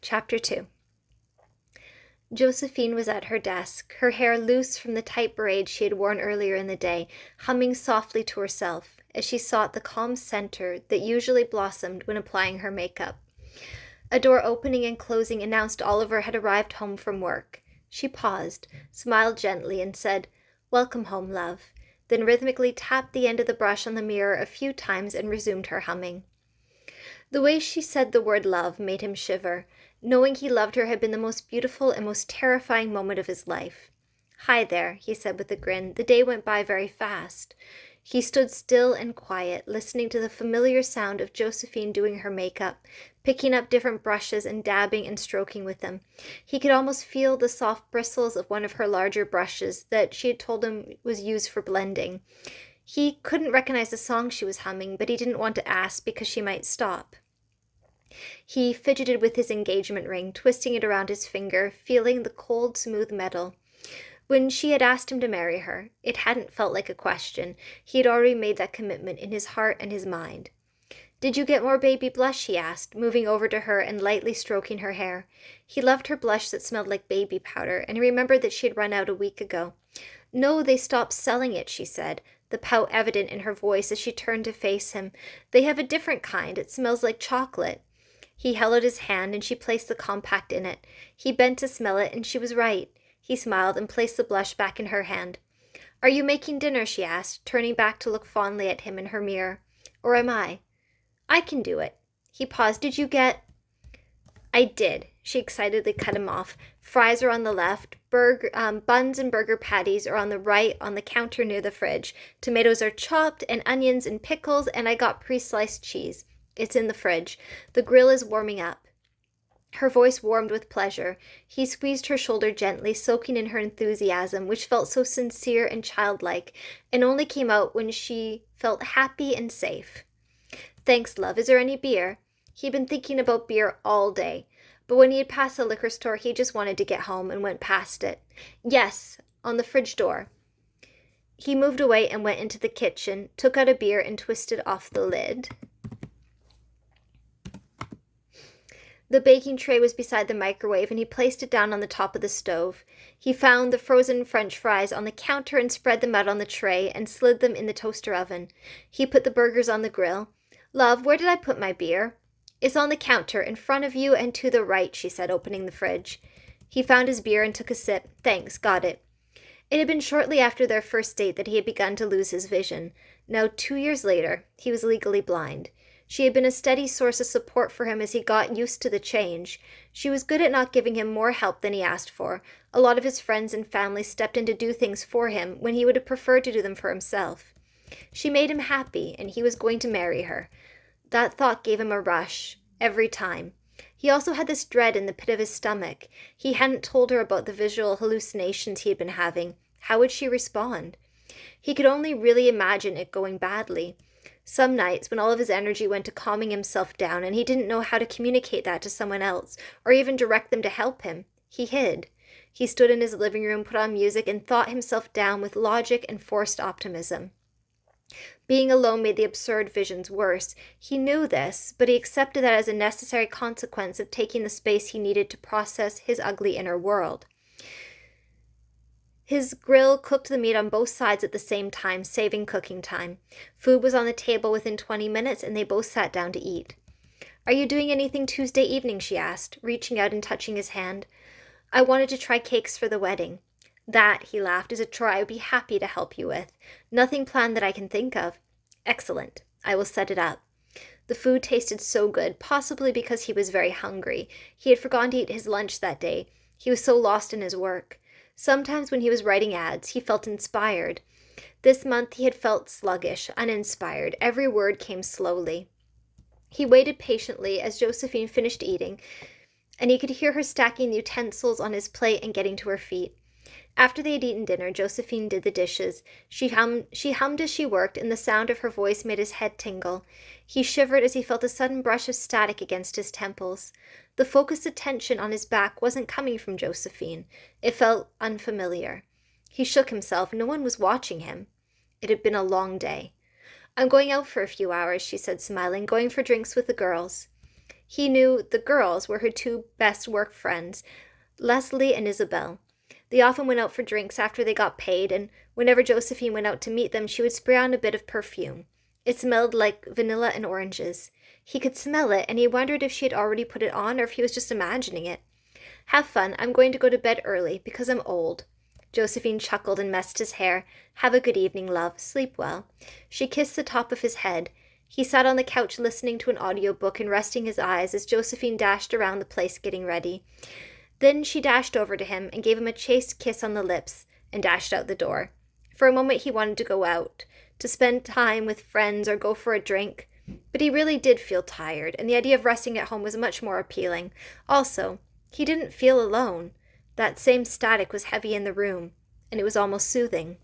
Chapter 2. Josephine was at her desk, her hair loose from the tight braid she had worn earlier in the day, humming softly to herself as she sought the calm center that usually blossomed when applying her makeup. A door opening and closing announced Oliver had arrived home from work. She paused, smiled gently, and said, "Welcome home, love," then rhythmically tapped the end of the brush on the mirror a few times and resumed her humming. The way she said the word love made him shiver. Knowing he loved her had been the most beautiful and most terrifying moment of his life. "Hi there," he said with a grin. The day went by very fast. He stood still and quiet, listening to the familiar sound of Josephine doing her makeup, picking up different brushes and dabbing and stroking with them. He could almost feel the soft bristles of one of her larger brushes that she had told him was used for blending. He couldn't recognize the song she was humming, but he didn't want to ask because she might stop. He fidgeted with his engagement ring, twisting it around his finger, feeling the cold, smooth metal. When she had asked him to marry her, it hadn't felt like a question. He had already made that commitment in his heart and his mind. "Did you get more baby blush?" he asked, moving over to her and lightly stroking her hair. He loved her blush that smelled like baby powder, and he remembered that she had run out a week ago. "No, they stopped selling it," she said, the pout evident in her voice as she turned to face him. "They have a different kind. It smells like chocolate." He held out his hand, and she placed the compact in it. He bent to smell it, and she was right. He smiled and placed the blush back in her hand. "Are you making dinner?" she asked, turning back to look fondly at him in her mirror. "Or am I?" "I can do it." He paused. "Did you get—" "I did," she excitedly cut him off. "Fries are on the left, buns and burger patties are on the right on the counter near the fridge. Tomatoes are chopped, and onions and pickles, and I got pre-sliced cheese. It's in the fridge. The grill is warming up." Her voice warmed with pleasure. He squeezed her shoulder gently, soaking in her enthusiasm, which felt so sincere and childlike, and only came out when she felt happy and safe. "Thanks, love. Is there any beer?" He'd been thinking about beer all day, but when he had passed the liquor store, he just wanted to get home and went past it. "Yes, on the fridge door." He moved away and went into the kitchen, took out a beer and twisted off the lid. The baking tray was beside the microwave, and he placed it down on the top of the stove. He found the frozen French fries on the counter and spread them out on the tray and slid them in the toaster oven. He put the burgers on the grill. "Love, where did I put my beer?" "It's on the counter, in front of you and to the right," she said, opening the fridge. He found his beer and took a sip. "Thanks, got it." It had been shortly after their first date that he had begun to lose his vision. Now, 2 years later, he was legally blind. She had been a steady source of support for him as he got used to the change. She was good at not giving him more help than he asked for. A lot of his friends and family stepped in to do things for him when he would have preferred to do them for himself. She made him happy, and he was going to marry her. That thought gave him a rush, every time. He also had this dread in the pit of his stomach. He hadn't told her about the visual hallucinations he had been having. How would she respond? He could only really imagine it going badly. Some nights, when all of his energy went to calming himself down and he didn't know how to communicate that to someone else, or even direct them to help him, he hid. He stood in his living room, put on music, and thought himself down with logic and forced optimism. Being alone made the absurd visions worse. He knew this, but he accepted that as a necessary consequence of taking the space he needed to process his ugly inner world. His grill cooked the meat on both sides at the same time, saving cooking time. Food was on the table within 20 minutes, and they both sat down to eat. "Are you doing anything Tuesday evening?" she asked, reaching out and touching his hand. "I wanted to try cakes for the wedding." "That," he laughed, "is a chore I would be happy to help you with. Nothing planned that I can think of." "Excellent. I will set it up." The food tasted so good, possibly because he was very hungry. He had forgotten to eat his lunch that day. He was so lost in his work. Sometimes when he was writing ads, he felt inspired. This month he had felt sluggish, uninspired. Every word came slowly. He waited patiently as Josephine finished eating, and he could hear her stacking the utensils on his plate and getting to her feet. After they had eaten dinner, Josephine did the dishes. She hummed as she worked, and the sound of her voice made his head tingle. He shivered as he felt a sudden brush of static against his temples. The focused attention on his back wasn't coming from Josephine. It felt unfamiliar. He shook himself. No one was watching him. It had been a long day. "I'm going out for a few hours," she said, smiling, "going for drinks with the girls." He knew the girls were her two best work friends, Leslie and Isabel. They often went out for drinks after they got paid, and whenever Josephine went out to meet them, she would spray on a bit of perfume. It smelled like vanilla and oranges. He could smell it, and he wondered if she had already put it on or if he was just imagining it. Have fun. I'm going to go to bed early because I'm old. Josephine chuckled and messed his hair. Have a good evening, love. Sleep well. She kissed the top of his head. He sat on the couch listening to an audiobook and resting his eyes as Josephine dashed around the place getting ready. Then she dashed over to him and gave him a chaste kiss on the lips and dashed out the door. For a moment he wanted to go out, to spend time with friends or go for a drink, but he really did feel tired, and the idea of resting at home was much more appealing. Also, he didn't feel alone. That same static was heavy in the room, and it was almost soothing.